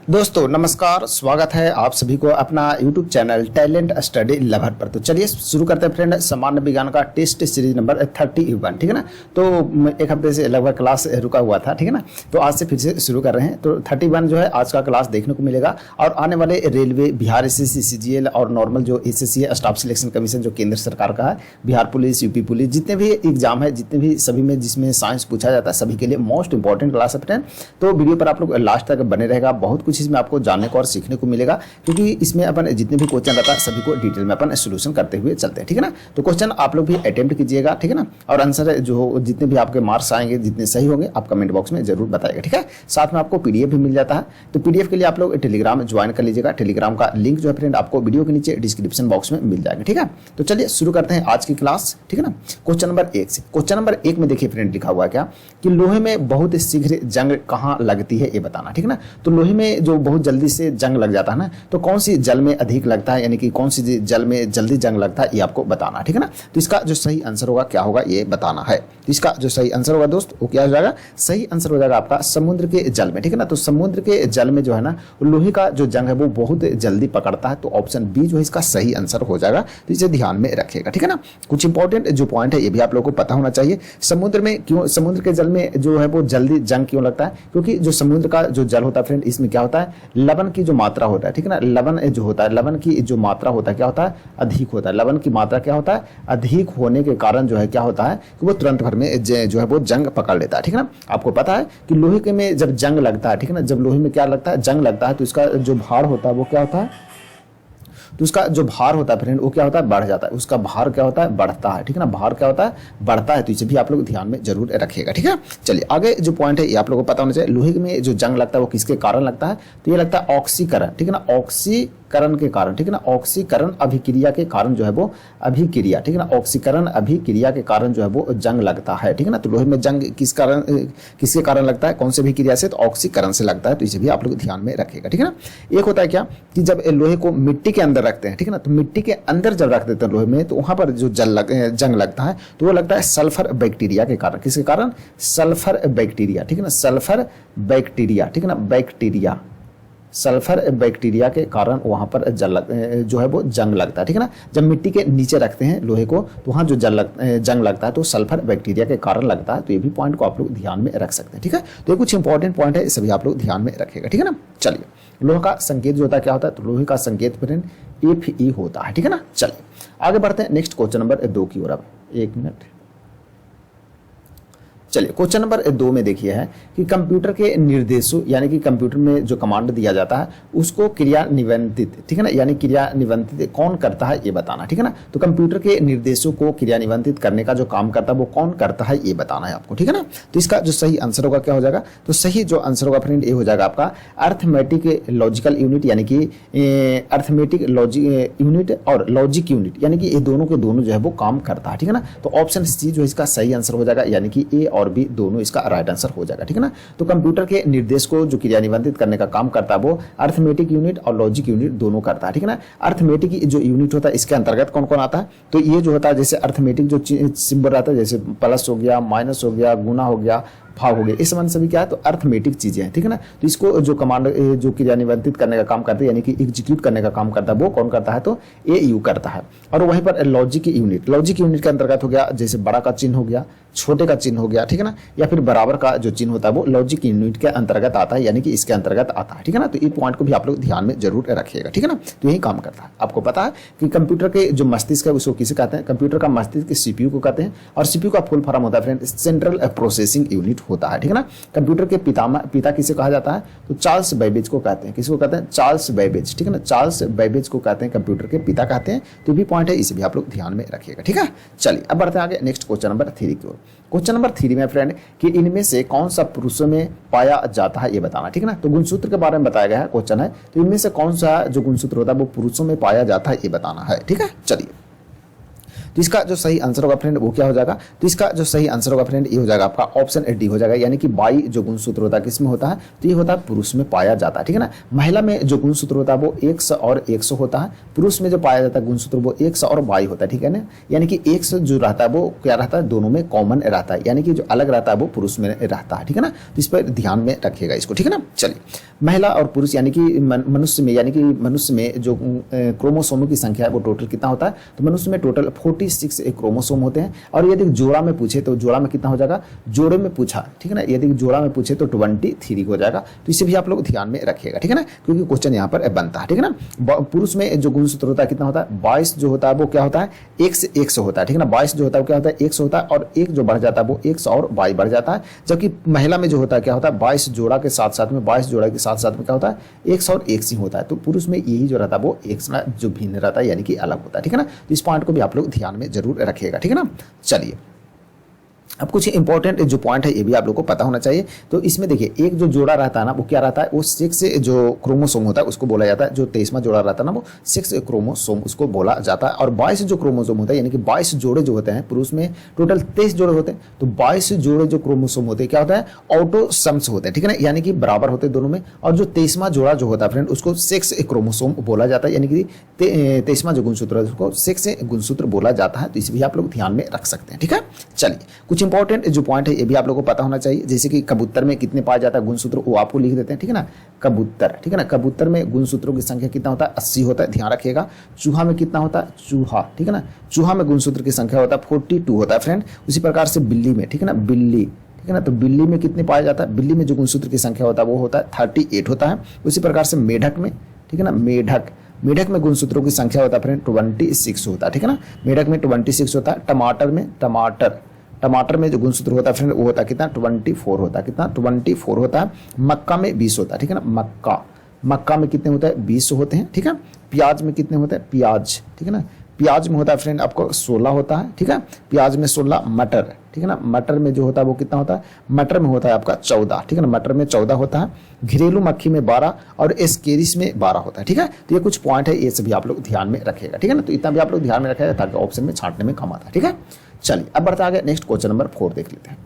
दोस्तों नमस्कार, स्वागत है आप सभी को अपना YouTube channel talent study lover पर। तो चलिए शुरू करते हैं फ्रेंड, सामान्य विज्ञान का टेस्ट सीरीज नंबर 31, ठीक है ना। तो एक हफ्ते से लगभग क्लास रुका हुआ था, ठीक है ना। तो आज से फिर से शुरू कर रहे हैं। तो 31 जो है आज का क्लास देखने को मिलेगा। और आने वाले रेलवे, बिहार एसएससी, सीजीएल और नॉर्मल जो एसएससी है, स्टाफ सिलेक्शन कमीशन जो केंद्र सरकार का है, बिहार पुलिस, यूपी पुलिस, जितने भी एग्जाम है, जितने भी सभी में जिसमें साइंस पूछा जाता है, सभी के लिए मोस्ट इंपॉर्टेंट क्लास है फ्रेंड। तो वीडियो पर आप लोग लास्ट तक बने रहेगा, बहुत कुछ इसमें आपको जानने को और सीखने को मिलेगा, क्योंकि इसमें अपन जितने भी क्वेश्चन रहता है सभी को डिटेल में अपन सोल्यूशन करते हुए चलते हैं, ठीक है ना। तो क्वेश्चन आप लोग भी अटेम्प्ट कीजिएगा, ठीक है ना। और आंसर जो जितने भी आपके मार्क्स आएंगे, जितने सही होंगे, आप कमेंट बॉक्स में जरूर बताइएगा, ठीक है। साथ में आपको पीडीएफ भी मिल जाता है। तो पीडीएफ के लिए आप लोग टेलीग्राम ज्वाइन कर लीजिएगा। टेलीग्राम का लिंक जो है फ्रेंड आपको वीडियो के नीचे डिस्क्रिप्शन बॉक्स में मिल जाएगा, ठीक है। तो चलिए शुरू करते हैं आज की क्लास, ठीक है ना। क्वेश्चन नंबर 1 से। क्वेश्चन नंबर 1 में देखिए फ्रेंड लिखा हुआ है क्या कि लोहे में बहुत शीघ्र जंग कहाँ लगती है ये बताना, ठीक है ना। तो लोहे में जो बहुत जल्दी से जंग लग जाता है ना, तो कौन सी जल में अधिक लगता है, यानी कि कौन सी जल में जल्दी जंग लगता है, ये आपको बताना, ठीक है ना। तो इसका जो सही आंसर होगा क्या होगा ये बताना है। तो इसका जो सही आंसर होगा दोस्त वो क्या हो जाएगा, सही आंसर हो जाएगा आपका समुद्र के जल में, ठीक है ना। तो समुद्र के जल में जो है ना लोहे का जो जंग है वो बहुत जल्दी पकड़ता है। तो ऑप्शन बी जो है इसका सही आंसर हो जाएगा। तो इसे ध्यान में रखिएगा, ठीक है ना। कुछ इंपॉर्टेंट जो पॉइंट है ये भी आप लोगों को पता होना चाहिए। समुद्र में क्यों, समुद्र के जल में जो है वो जल्दी जंग क्यों लगता है, क्योंकि जो समुद्र का जो जल होता है फ्रेंड, इसमें क्या होता है, लवण की जो मात्रा होता है, ठीक है ना। लवण जो होता है, लवण की जो मात्रा होता है क्या होता है, अधिक होता है। लवण की मात्रा क्या होता है, अधिक होने के कारण जो है क्या होता है कि वो तुरंत भर में जो है वो जंग पकड़ लेता है, ठीक है ना। आपको पता है कि लोहे के में जब जंग लगता है, ठीक है ना, जब लोहे में क्या लगता है, जंग लगता है, तो इसका जो भार होता है वो क्या होता है, तो उसका जो भार होता है फ्रेंड वो क्या होता है, बढ़ जाता है। उसका भार क्या होता है, बढ़ता है, ठीक है ना। भार क्या होता है, बढ़ता है। तो इसे भी आप लोग ध्यान में जरूर रखिएगा, ठीक है। चलिए आगे जो पॉइंट है ये आप लोगों को पता होना चाहिए। लोहे में जो जंग लगता है वो किसके कारण लगता है, तो ये लगता है ऑक्सीकरण, ठीक है ना। ऑक्सीकरण के कारण, ठीक है ना। ऑक्सीकरण अभिक्रिया के कारण जो है वो अभिक्रिया, ठीक है ना। ऑक्सीकरण अभिक्रिया के कारण जो है वो जंग लगता है, ठीक है ना। तो लोहे में जंग किसके कारण लगता है, कौन से अभिक्रिया से, तो ऑक्सीकरण से लगता है। तो इसे भी आप लोग ध्यान में रखिएगा, ठीक है ना। एक होता है क्या कि जब लोहे को मिट्टी के अंदर रखते हैं, ठीक है ना, तो मिट्टी के अंदर जब रख देते हैं लोहे में, तो वहां पर जो जंग लगता है तो वो लगता है सल्फर बैक्टीरिया के कारण। किसके कारण, सल्फर बैक्टीरिया, ठीक है ना। सल्फर बैक्टीरिया, ठीक है ना, बैक्टीरिया, सल्फर बैक्टीरिया के कारण वहां पर जो है वो जंग लगता है, ठीक है ना। जब मिट्टी के नीचे रखते हैं लोहे को तो वहां जो जंग लगता है तो सल्फर बैक्टीरिया के कारण लगता है। तो ये भी पॉइंट को आप लोग ध्यान में रख सकते हैं, ठीक है। तो ये कुछ इंपॉर्टेंट पॉइंट है, सभी आप लोग ध्यान में रखिएगा, ठीक है ना। चलिए लोहे का संकेत जो होता है क्या होता है, तो लोहे का संकेत फ्रेंड Fe होता है, ठीक है ना। चलिए आगे बढ़ते हैं नेक्स्ट क्वेश्चन नंबर 2 की ओर। अब 1 मिनट। चलिए क्वेश्चन नंबर 2 में देखिए है कि कंप्यूटर के निर्देशों, यानी कि कंप्यूटर में जो कमांड दिया जाता है उसको क्रियान्वित, ठीक है ना, यानी क्रियान्वित कौन करता है ये बताना, ठीक है ना। तो कंप्यूटर के निर्देशों को क्रियान्वित करने का जो काम करता है वो कौन करता है ये बताना है आपको, ठीक है ना। तो इसका जो सही आंसर होगा क्या हो जाएगा, तो सही जो आंसर होगा फ्रेंड ये हो जाएगा आपका अर्थमेटिक लॉजिकल यूनिट, यानी कि अर्थमेटिक लॉजिक यूनिट और लॉजिक यूनिट, यानी कि ये दोनों के दोनों जो है वो काम करता है, ठीक है ना। तो ऑप्शन सी जो इसका सही आंसर हो जाएगा, यानी कि ए और बी दोनों इसका राइट आंसर हो जाएगा, ठीक है ना। तो कंप्यूटर के निर्देश को जो क्रियान्वित करने का काम करता है वो अर्थमेटिक यूनिट और लॉजिक यूनिट दोनों करता है, ठीक है ना। अर्थमेटिक जो यूनिट होता है इसके अंतर्गत कौन कौन आता है, तो ये जो होता है जैसे अर्थमेटिक जो सिंबल रहता है, जैसे प्लस हो गया, माइनस हो गया, गुना हो गया, भाग हो गया, इस संबंध सभी क्या है, तो अर्थमेटिक चीजें हैं, ठीक है ना। तो इसको जो कमांड जो क्रियान्वित करने का काम करता है, यानी कि एग्जीक्यूट करने का काम करता है वो कौन करता है, तो AU करता है। और वहीं पर लॉजिक यूनिट, लॉजिक यूनिट के अंतर्गत हो गया जैसे बड़ा का चिन्ह हो गया, छोटे का चिन्ह हो गया, ठीक है ना, या फिर बराबर का जो चिन्ह होता है वो लॉजिक यूनिट के अंतर्गत आता है, यानी कि इसके अंतर्गत आता है, ठीक है ना। तो ये पॉइंट को भी आप लोग ध्यान में जरूर रखिएगा, ठीक है ना। तो यही काम करता है। आपको पता है कि कंप्यूटर के जो मस्तिष्क है उसको किसे कहते हैं, कंप्यूटर का मस्तिष्क CPU को कहते हैं। और CPU का फुल फॉर्म होता है फ्रेंड सेंट्रल प्रोसेसिंग यूनिट होता है, ठीक है ना। कंप्यूटर के पिता किसे कहा जाता है, तो चार्ल्स बेबेज को कहते हैं। किसको कहते हैं, चार्ल्स बेबेज, ठीक है ना। चार्ल्स बेबेज को कहते हैं, कंप्यूटर के पिता कहते हैं। तो भी पॉइंट है, इसे भी आप लोग ध्यान में रखिएगा, ठीक है। चलिए अब बढ़ते हैं आगे नेक्स्ट क्वेश्चन नंबर 3 की ओर। क्वेश्चन नंबर 3 में फ्रेंड कि इनमें से कौन सा पुरुषों में पाया जाता है ये बताना, ठीक है ना। तो गुणसूत्र के बारे में बताया गया है क्वेश्चन है, तो इनमें से कौन सा जो गुणसूत्र होता है वो पुरुषों में पाया जाता है ये बताना है, ठीक है। चलिए तो इसका जो सही आंसर होगा फ्रेंड वो क्या हो जाएगा, तो इसका जो सही आंसर होगा फ्रेंड ये हो जाएगा आपका ऑप्शन डी हो जाएगा, यानी कि बाई जो गुणसूत्र होता है किसमें होता है, तो ये होता है पुरुष में पाया जाता है, ठीक है ना। महिला में जो गुणसूत्र होता है वो 100 और 100 होता है, पुरुष में जो पाया जाता है गुणसूत्र वो 100 और 22 होता है, ठीक है ना। यानी कि 100 जो रहता है वो क्या रहता है, दोनों में कॉमन रहता है, यानी कि जो अलग रहता है वो पुरुष में रहता है, ठीक है ना। तो इस पर ध्यान में रखिएगा इसको, ठीक है ना। चलिए, महिला और पुरुष यानी कि मनुष्य में, यानी कि मनुष्य में जो क्रोमोसोमों की संख्या है वो टोटल कितना होता है, तो मनुष्य में टोटल 46 क्रोमोसोम होते हैं। और यदि जोड़ा में पूछे तो जोड़ा में कितना हो जाएगा, जोड़े में पूछा, ठीक है ना, यदि जोड़ा में पूछे तो 23 हो जाएगा। तो इसे भी आप लोग ध्यान में रखिएगा, ठीक है ना, क्योंकि क्वेश्चन यहाँ पर बनता है, ठीक है ना। पुरुष में जो गुणसूत्र होता है कितना होता है, 22 जो होता है वो क्या होता है, 1 से 100 होता है, ठीक है ना। 22 जो होता है वो क्या होता है, 100 होता है, और एक जो बढ़ जाता है वो 100 और 22 बढ़ जाता है। जबकि महिला में जो होता है क्या होता है, 22 जोड़ा के साथ साथ में 22 जोड़ा के साथ साथ में क्या होता है, 100 और 1 ही होता है। तो पुरुष में यही जो रहता है वो 1 जो भिन्न रहता है, यानी कि अलग होता है, ठीक है ना। तो इस पॉइंट को भी आप लोग ध्यान में जरूर रखिएगा, ठीक है ना। चलिए, अब कुछ इंपॉर्टेंट जो पॉइंट है ये भी आप लोगों को पता होना चाहिए। तो इसमें देखिए, एक जो जोड़ा रहता है ना वो क्या रहता है, वो 6 जो क्रोमोसोम होता है उसको बोला जाता है। जो 23वां जोड़ा रहता है ना वो 6 क्रोमोसोम उसको बोला जाता है। और 22 जो क्रोमोसोम होता है, यानी कि 22 जोड़े जो होते हैं, पुरुष में टोटल 23 जोड़े होते हैं, तो 22 जोड़े जो क्रोमोसोम होते हैं क्या होता है, ऑटोसम्स होते हैं, ठीक है ना, यानी कि बराबर होते हैं दोनों में। और जो 23वां जोड़ा जो होता है फ्रेंड उसको 6 क्रोमोसोम बोला जाता है, यानी कि 23वां जो गुणसूत्र है उसको 6 गुणसूत्र बोला जाता है। तो इसे भी आप लोग ध्यान में रख सकते हैं, ठीक है। चलिए, कुछ इंपॉर्टेंट जो पॉइंट है ये भी आप लोगों को पता होना चाहिए। जैसे कि कबूतर में कितने पाया जाता है गुणसूत्र, वो आपको लिख देते हैं, ठीक है ना। कबूतर, ठीक है ना, कबूतर में गुणसूत्रों की संख्या कितना होता है, 80 होता है, ध्यान रखिएगा। चूहा में कितना होता है, चूहा, ठीक है ना, चूहा में गुणसूत्र की संख्या होता है 42 होता है फ्रेंड। उसी प्रकार से बिल्ली में, ठीक है ना, बिल्ली, ठीक है ना, तो बिल्ली में कितने पाया जाता है, बिल्ली में जो गुणसूत्र की संख्या होता है वो होता है 38 होता है। उसी प्रकार से मेढक में, ठीक है ना, मेढक में गुणसूत्रों की संख्या होता है फ्रेंड 26 होता है, ठीक है ना, मेढक में 26 होता है। टमाटर में जो गुणसूत्र होता है फ्रेंड वो होता है कितना, 24 होता है, कितना 24 होता है। मक्का में 20 होता है, ठीक है ना, मक्का में कितने होता है, 20 होते हैं, ठीक है। प्याज में कितने होते हैं, प्याज, ठीक है ना, प्याज में होता है फ्रेंड आपको 16 होता है, ठीक है, प्याज में 16। मटर, ठीक है ना, मटर में जो होता है वो कितना होता है, मटर में होता है आपका 14, ठीक है ना, मटर में 14 होता है। घरेलू मक्खी में 12 और एस्केरिस में 12 होता है, ठीक है। तो ये कुछ पॉइंट है, ये सभी आप लोग ध्यान में रखिएगा, ठीक है ना। तो इतना भी आप लोग ध्यान में रखिएगा ताकि ऑप्शन में छांटने में कम आता है, ठीक है। चलिए, अब बढ़ते आगे, नेक्स्ट क्वेश्चन नंबर 4 देख लेते हैं।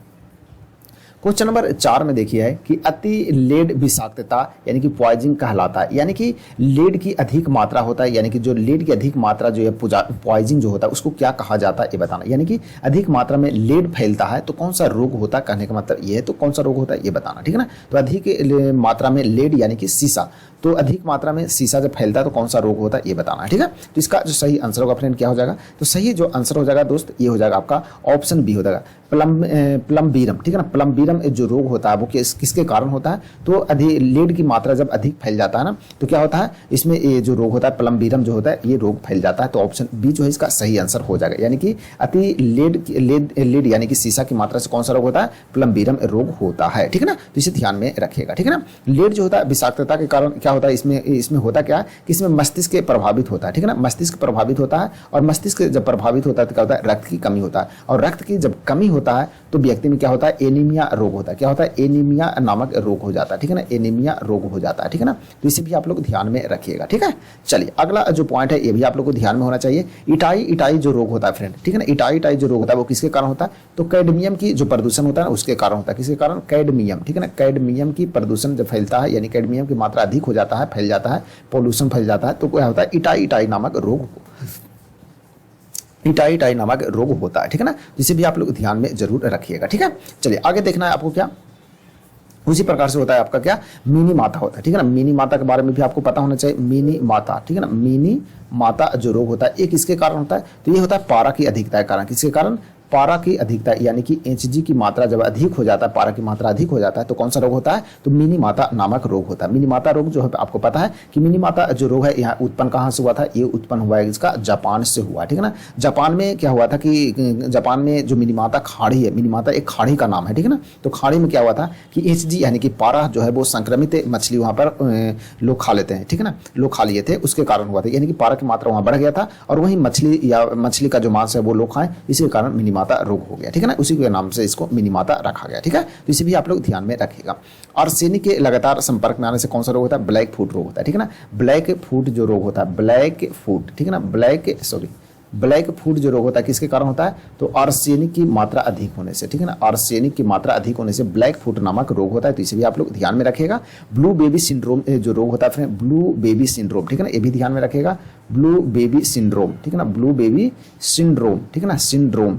क्वेश्चन नंबर 4 में देखिए है कि अति लेड विषाक्तता यानी कि पॉइजनिंग कहलाता है, यानी कि लेड की अधिक मात्रा होता है, यानी कि जो लेड की अधिक मात्रा जो है पॉइजनिंग जो होता है उसको क्या कहा जाता है ये बताना। यानी कि अधिक मात्रा में लेड फैलता है तो कौन सा रोग होता है, कहने का मतलब ये है, तो कौन सा रोग होता है ये बताना, ठीक है ना। तो अधिक मात्रा में लेड यानी कि सीसा, तो अधिक मात्रा में सीसा जब फैलता है तो कौन सा रोग होता है ये बताना है, ठीक है। तो इसका जो सही आंसर होगा फ्रेंड क्या हो जाएगा, तो सही जो आंसर हो जाएगा दोस्त ये हो जाएगा आपका ऑप्शन बी हो जाएगा, प्लम्बीरम, ठीक है ना। प्लम्बीरम जो रोग होता है वो किसके कारण होता है, तो अधिक लेड की मात्रा जब अधिक फैल जाता है ना तो क्या होता है, इसमें ये जो रोग होता है प्लम्बीरम जो होता है ये रोग फैल जाता है। तो ऑप्शन बी जो है इसका सही आंसर हो जाएगा, यानी कि अति लेड यानी कि सीसा की मात्रा से कौन सा रोग होता है, प्लम्बीरम रोग होता है, ठीक है ना। तो इसे ध्यान में रखिएगा, ठीक है ना। लेड जो होता है विषाक्तता के कारण क्या होता है, इसमें होता क्या है कि इसमें मस्तिष्क प्रभावित होता है, ठीक है ना, मस्तिष्क प्रभावित होता है। और मस्तिष्क जब प्रभावित होता है तो क्या होता है, रक्त की कमी होता है, और रक्त की जब कमी होता है तो व्यक्ति में क्या होता है, एनीमिया रोग होता है। क्या होता है, एनीमिया नामक रोग हो जाता है, ठीक है ना, एनीमिया रोग हो जाता है, ठीक है ना। तो इसे भी आप लोग ध्यान में रखिएगा, ठीक है। चलिए, अगला जो पॉइंट है ये भी आप लोग को ध्यान में होना चाहिए। इटाई जो रोग होता है फ्रेंड, ठीक है ना, इटाई जो रोग होता है वो किसके कारण होता है, तो कैडमियम की जो प्रदूषण होता है ना उसके कारण होता है। किसके कारण, कैडमियम, ठीक है ना, कैडमियम की प्रदूषण जब फैलता है यानी कैडमियम की मात्रा अधिक हो जाता है, फैल जाता है, पॉल्यूशन फैल जाता है, तो क्या होता है, इटाई नामक रोग होता है, ठीक है ना। जिसे भी आप लोग ध्यान में जरूर रखिएगा, ठीक है। चलिए आगे देखना है आपको क्या, उसी प्रकार से होता है आपका क्या, मिनी माता होता है, ठीक है ना। मिनी माता के बारे में भी आपको पता होना चाहिए, मिनी माता, ठीक है ना, मिनी माता जो रोग होता है ये किसके कारण होता है, तो ये होता है पारा की अधिकता के कारण। किसके कारण, पारा की अधिकता यानी कि Hg की मात्रा जब अधिक हो जाता है, पारा की मात्रा अधिक हो जाता है तो कौन सा रोग होता है, तो मिनी माता नामक रोग होता है। मिनी माता रोग जो है आपको पता है कि मिनी माता जो रोग है यहाँ उत्पन्न कहाँ से हुआ था, ये उत्पन्न हुआ है इसका जापान से हुआ, ठीक है ना। जापान में क्या हुआ था कि जापान में जो मिनी माता खाड़ी है, मिनी माता एक खाड़ी का नाम है, ठीक है ना। तो खाड़ी में क्या हुआ था कि Hg यानी कि पारा जो है वो संक्रमित मछली वहाँ पर लोग खा लेते हैं, ठीक है ना, लोग खा लिए थे, उसके कारण हुआ था, यानी कि पारा की मात्रा वहाँ बढ़ गया था और वही मछली का जो मांस है वो लोग खाएं, इसी कारण मिनी माता रोग हो गया, ठीक है ना। उसी के नाम से इसको मिनी माता रखा गया, ठीक है। तो इसे भी आप लोग ध्यान में रखिएगा। आर्सेनिक के लगातार संपर्क में आने से कौन सा रोग होता है, ब्लैक फुट रोग होता है, ठीक है ना। ब्लैक फुट जो रोग होता है, ब्लैक फुट, ठीक है ना, ब्लैक फूड जो रोग होता है किसके कारण होता है, तो आर्सेनिक की मात्रा अधिक होने से, ठीक है ना, आर्सेनिक की मात्रा अधिक होने से ब्लैक फूड नामक रोग होता है। तो इसे भी आप लोग ध्यान में रखिएगा। ब्लू बेबी सिंड्रोम जो रोग होता है फ्रेंड, ब्लू बेबी सिंड्रोम, ठीक है ना, ये भी ध्यान में रखिएगा, ब्लू बेबी सिंड्रोम, ठीक है ना, ब्लू बेबी सिंड्रोम, ठीक है ना, सिंड्रोम,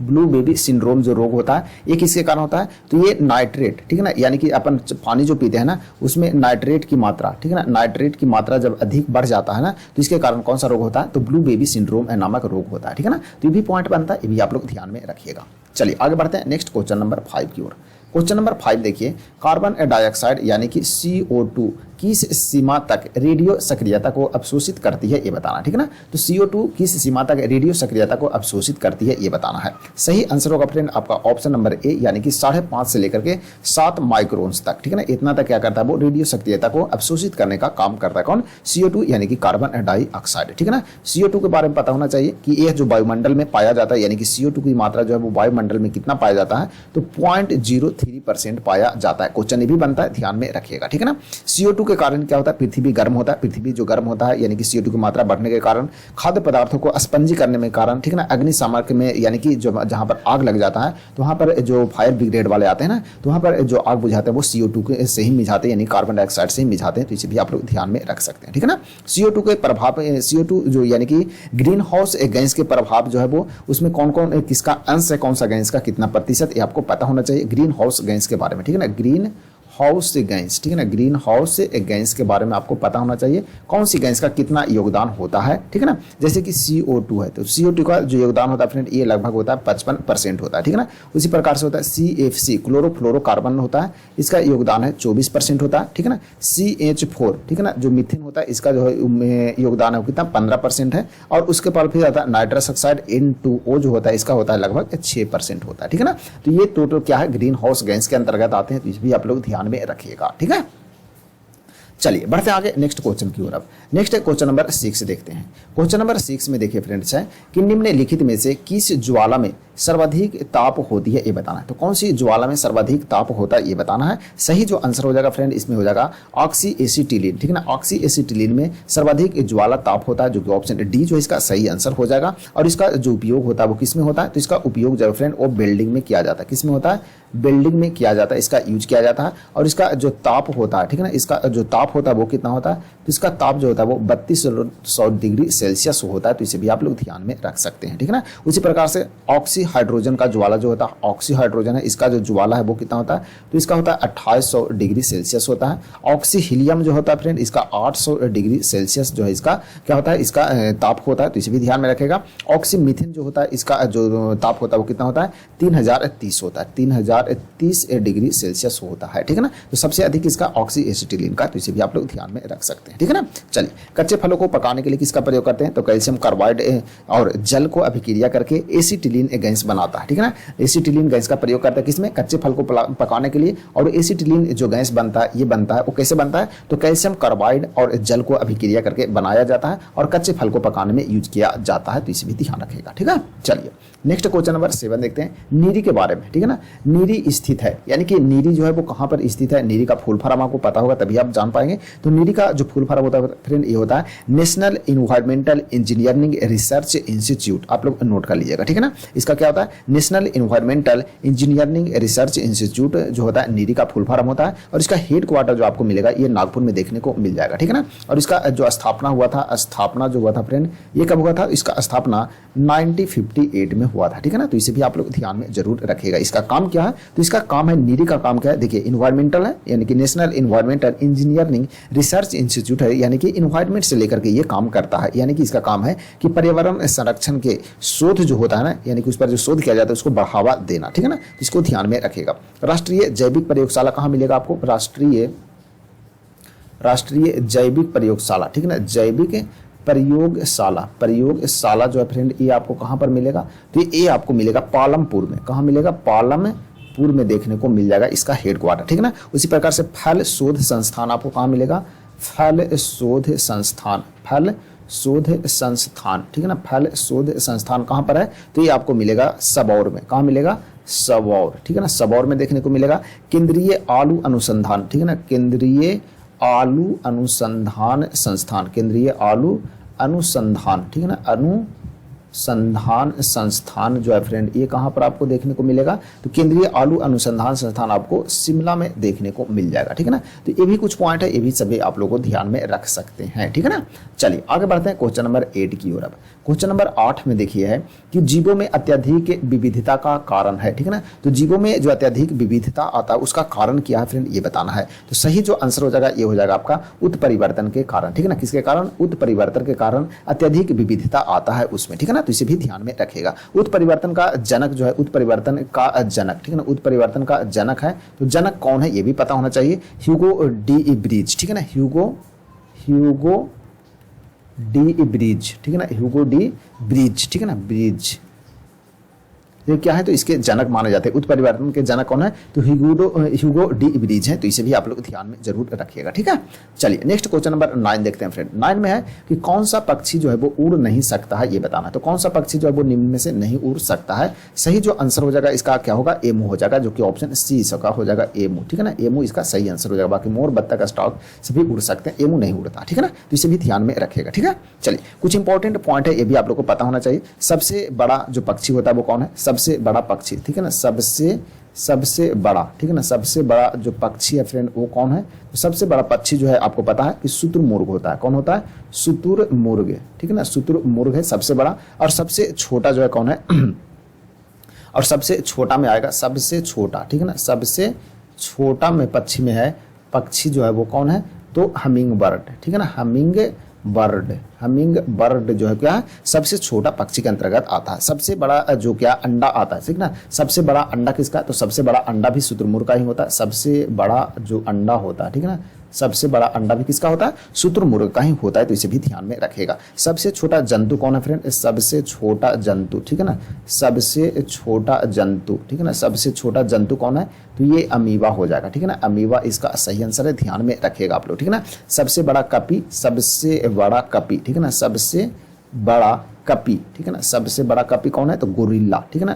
ब्लू बेबी सिंड्रोम जो रोग होता है ये किसके कारण होता है, तो ये नाइट्रेट, ठीक है ना, यानी कि अपन पानी जो पीते हैं ना उसमें नाइट्रेट की मात्रा, ठीक है ना, नाइट्रेट की मात्रा जब अधिक बढ़ जाता है ना तो इसके कारण कौन सा रोग होता है, तो ब्लू बेबी सिंड्रोम नामक रोग होता है, ठीक है ना। तो ये भी पॉइंट बनता है, ये भी आप लोग ध्यान में रखिएगा। चलिए आगे बढ़ते हैं नेक्स्ट क्वेश्चन नंबर 5 की ओर। क्वेश्चन नंबर 5 देखिए, कार्बन डाइऑक्साइड यानी कि CO2 किस सीमा तक रेडियो सक्रियता को अवशोषित करती है ये बताना, ठीक है ना। तो CO2 किस सीमा तक रेडियो सक्रियता को अवशोषित करती है ये बताना है। सही आंसर होगा फ्रेंड आपका ऑप्शन नंबर ए, यानी कि 5.5 से लेकर के 7 माइक्रोन्स तक, ठीक है ना, इतना तक क्या करता है वो रेडियो सक्रियता को अवशोषित करने का काम करता है। कौन, CO2 यानी कि कार्बन डाइऑक्साइड, ठीक है ना। CO2 के बारे में पता होना चाहिए कि यह जो वायुमंडल में पाया जाता है, यानी कि CO2 की मात्रा जो है वो वायुमंडल में कितना पाया जाता है, तो 0.03% पाया जाता है। क्वेश्चन ये भी बनता है, ध्यान में रखिएगा, ठीक है ना। CO2 के कारण क्या होता है, पृथ्वी गर्म होता है, पृथ्वी जो गर्म होता है यानी कि CO2 की मात्रा बढ़ने के कारण खाद्य पदार्थों को स्पंजी करने में कारण, ठीक है ना, अग्नि सामग्री में यानी कि जो जहां पर आग लग जाता है तो वहां पर जो फायर ब्रिगेड वाले आते हैं ना तो वहां पर जो आग बुझाते हैं वो CO2 से ही मिझाते हैं, यानी कार्बन डाइऑक्साइड से ही मिझाते हैं। तो इसे भी आप लोग ध्यान में रख सकते हैं, ठीक है ना। CO2 के प्रभाव, CO2 जो यानी कि ग्रीन हाउस गैस के प्रभाव जो है वो उसमें कौन कौन किसका अंश है, कौन सा गैस का कितना प्रतिशत, ये आपको पता होना चाहिए ग्रीन हाउस गैस के बारे में, ठीक है ना, ग्रीन हाउस गैस, ठीक है ना, ग्रीन हाउस गैस के बारे में आपको पता होना चाहिए कौन सी गैस का कितना योगदान होता है, ठीक है ना। जैसे कि CO2 है तो CO2 का जो योगदान होता है फ्रेंड ये लगभग होता है 55% होता है, ठीक है ना। उसी प्रकार से होता है CFC क्लोरोफ्लोरोकार्बन होता है, इसका योगदान है 24% होता है, ठीक है ना। CH4, ठीक है ना, जो मीथेन होता है इसका जो है योगदान है वो कितना 15% है। और उसके बाद फिर आता है नाइट्रस ऑक्साइड N2O जो होता है इसका होता है लगभग 6% होता है, ठीक है ना। तो ये टोटल क्या है, ग्रीन हाउस गैस के अंतर्गत आते हैं। तो इस भी आप लोग ध्यान में रखिएगा, ठीक है। चलिए बढ़ते हैं आगे नेक्स्ट क्वेश्चन की ओर। अब नेक्स्ट क्वेश्चन नंबर 6 देखते हैं। क्वेश्चन नंबर 6 में देखिए फ्रेंड्स है कि निम्नलिखित में से किस ज्वाला में सर्वाधिक ताप होती है ये बताना है। तो कौन सी ज्वाला में सर्वाधिक ताप होता है ये बताना है। सही जो आंसर हो जाएगा फ्रेंड इसमें हो जाएगा ऑक्सी एसिटिलीन, ठीक है ना। ऑक्सी एसिटिलीन में सर्वाधिक ज्वाला ताप होता है, जो कि ऑप्शन डी जो है इसका सही आंसर हो जाएगा। और इसका जो उपयोग होता है वो किस में होता है, तो इसका उपयोग जो फ्रेंड वो बिल्डिंग में किया जाता है। किस में होता है, बिल्डिंग में किया जाता है, इसका यूज किया जाता है। और इसका जो ताप होता है, ठीक है ना, इसका जो ताप होता है वो कितना होता है, तो इसका ताप जो होता है वो 3200 डिग्री सेल्सियस होता है। तो इसे भी आप लोग ध्यान में रख सकते हैं, ठीक है ना। उसी प्रकार से ऑक्सी हाइड्रोजन का ज्वाला जो होता है, ऑक्सी हाइड्रोजन है इसका जो ज्वाला है वो कितना होता है, तो इसका होता है 2800 डिग्री सेल्सियस होता है। ऑक्सी हीलियम जो होता है फ्रेंड इसका 800 डिग्री सेल्सियस जो है इसका क्या होता है, इसका ताप होता है। तो इसे भी ध्यान में रखेगा। ऑक्सी मीथेन जो होता है इसका जो ताप होता है वो कितना होता है, 3030 होता है, 3030 डिग्री सेल्सियस होता है, ठीक है ना। तो सबसे अधिक इसका ऑक्सी एसिटिलीन का, तो इसे भी आप लोग ध्यान में रख सकते हैं, ठीक है ना। चलिए कच्चे फलों को पकाने के लिए किसका प्रयोग करते हैं, तो कैल्शियम कार्बाइड और जल को अभिक्रिया करके एसिटिलीन गैस बनाता है, ठीक है ना। एसिटिलीन गैस का प्रयोग करता है किसमें, कच्चे फल को पकाने के लिए। और एसिटिलीन जो गैस बनता है ये बनता है वो कैसे बनता है, तो कैल्शियम कार्बाइड और जल को अभिक्रिया करके बनाया जाता है और कच्चे फल को पकाने में यूज किया जाता है। तो इसे भी ध्यान रखेगा, ठीक है। चलिए नेक्स्ट क्वेश्चन नंबर 7 देखते हैं, नीरी के बारे में, ठीक है ना। नीरी स्थित है, यानी कि नीरी जो है वो कहाँ पर स्थित है, नीरी का फूल फार्म आपको पता होगा तभी आप जान पाएंगे। तो नीरी का जो फूल फार्म होता है फ्रेंड ये होता है national environmental engineering research institute, आप लोग नोट कर लीजिएगा, ठीक है ना। इसका क्या होता है, national environmental engineering research institute जो होता है नीरी का फुल फॉर्म होता है। और इसका हेड क्वार्टर जो आपको मिलेगा ये नागपुर में देखने को मिल जाएगा, ठीक है ना। और इसका जो स्थापना हुआ था फ्रेंड ये कब हुआ था, इसका स्थापना 1958 में हुआ था, ठीक है ना। तो इसे भी आप लोग ध्यान में जरूर रखिएगा। इसका काम क्या है, तो इसका काम है, नीरी का काम क्या है, देखिए इन्वायरमेंटल है यानी कि national environmental engineering research institute है, यानी कि इन्वायरमेंट से लेकर के ये काम करता है। यानी कि इसका काम है कि पर्यावरण संरक्षण के शोध जो होता है ना, यानी कि उस पर जो शोध किया जाता है उसको बढ़ावा देना, ठीक है ना। इसको ध्यान में रखिएगा। राष्ट्रीय जैविक प्रयोगशाला कहाँ मिलेगा आपको, राष्ट्रीय जैविक प्रयोगशाला, ठीक है ना। जैविक प्रयोगशाला जो है फ्रेंड ये आपको कहाँ पर मिलेगा, तो ये आपको मिलेगा पालमपुर में। कहाँ मिलेगा, पालमपुर में देखने को मिल जाएगा इसका हेडक्वार्टर, ठीक है ना। उसी प्रकार से फल शोध संस्थान आपको कहाँ मिलेगा, फल शोध संस्थान, ठीक है ना। फल शोध संस्थान कहाँ पर है, तो ये आपको मिलेगा सबौर में। कहाँ मिलेगा, सबौर, ठीक है ना, सबौर में देखने को मिलेगा। केंद्रीय आलू अनुसंधान, ठीक है ना, केंद्रीय आलू अनुसंधान संस्थान, केंद्रीय आलू अनुसंधान, ठीक है ना, अनुसंधान संस्थान जो है फ्रेंड ये कहाँ पर आपको देखने को मिलेगा, तो केंद्रीय आलू अनुसंधान संस्थान आपको शिमला में देखने को मिल जाएगा, ठीक है ना। तो ये भी कुछ पॉइंट है, ये भी सभी आप लोगों को ध्यान में रख सकते हैं, ठीक है ना। चलिए आगे बढ़ते हैं क्वेश्चन नंबर 8 की ओर। अब क्वेश्चन नंबर 8 में देखिए है कि जीवों में अत्यधिक विविधता का कारण है, ठीक है ना। तो जीवों में जो अत्यधिक विविधता आता है उसका कारण क्या है फ्रेंड, ये बताना है। तो सही जो आंसर हो जाएगा ये हो जाएगा आपका उत्परिवर्तन के कारण, ठीक है ना। किसके कारण, उत्परिवर्तन के कारण अत्यधिक विविधता आता है उसमें, ठीक है ना। तो इसे भी ध्यान में रखिएगा। उत्परिवर्तन का जनक जो है, उत्परिवर्तन का जनक, ठीक है ना, उत्परिवर्तन का जनक है, तो जनक कौन है ये भी पता होना चाहिए। ह्यूगो डी ब्रिज, ठीक है ना, ह्यूगो डी ब्रिज, ठीक है ना, ह्यूगो डी ब्रिज, ठीक है ना, ब्रिज ये क्या है, तो इसके जनक माने जाते हैं। उत्परिवर्तन के जनक कौन है, तो ह्यूगो डी ब्रिज है, तो इसे भी आप लोग ध्यान में जरूर रखिएगा, ठीक है। चलिए नेक्स्ट क्वेश्चन नंबर 9 देखते हैं फ्रेंड। 9 में है कि कौन सा पक्षी जो है वो उड़ नहीं सकता है ये बताना है। तो कौन सा पक्षी जो है वो निम्न में से नहीं उड़ सकता है। सही जो आंसर हो जाएगा इसका क्या होगा, एमू हो जाएगा, जो कि ऑप्शन सी का हो जाएगा एमू, ठीक है ना। एमू इसका सही आंसर हो जाएगा। बाकी मोर, बत्तख, स्टॉक सभी उड़ सकते हैं, एमू नहीं उड़ता, ठीक है ना। तो इसे भी ध्यान में रखिएगा, ठीक है। चलिए कुछ इंपॉर्टेंट पॉइंट है ये भी आप लोग को पता होना चाहिए। सबसे बड़ा जो पक्षी होता है वो कौन है, सबसे बड़ा पक्षी, ठीक है ना, सबसे बड़ा, ठीक है ना, सबसे बड़ा जो पक्षी है फ्रेंड वो कौन है, तो सबसे बड़ा पक्षी जो है आपको पता है कि शुतुरमुर्ग होता है। कौन होता है, शुतुरमुर्ग, ठीक है ना, शुतुरमुर्ग है सबसे बड़ा। और सबसे छोटा जो है कौन है और सबसे छोटा में आएगा सबसे छोटा, ठीक है ना, सबसे छोटा में पक्षी में है, पक्षी जो है वो कौन है, तो हमिंग बर्ड, ठीक है ना, हमिंग बर्ड जो है क्या है, सबसे छोटा पक्षी के अंतर्गत आता है। सबसे बड़ा जो क्या अंडा आता है, ठीक ना, सबसे बड़ा अंडा किसका, तो सबसे बड़ा अंडा भी शुतुरमुर्ग का ही होता है। सबसे बड़ा जो अंडा होता है, ठीक है ना, सबसे बड़ा अंडा भी किसका होता है, शुतुरमुर्ग का ही होता है। तो इसे भी ध्यान में रखिएगा। सबसे छोटा जंतु कौन है फ्रेंड, सबसे छोटा जंतु, ठीक है ना, सबसे छोटा जंतु, ठीक है ना, सबसे छोटा जंतु कौन है, तो ये अमीबा हो जाएगा, ठीक है ना। अमीबा इसका सही आंसर है, ध्यान में रखिएगा आप लोग, ठीक है ना। सबसे बड़ा कपी, सबसे बड़ा कपी, ठीक है ना, सबसे बड़ा कपी, ठीक है ना, सबसे बड़ा कपी कौन है, तो गोरिल्ला, ठीक है ना,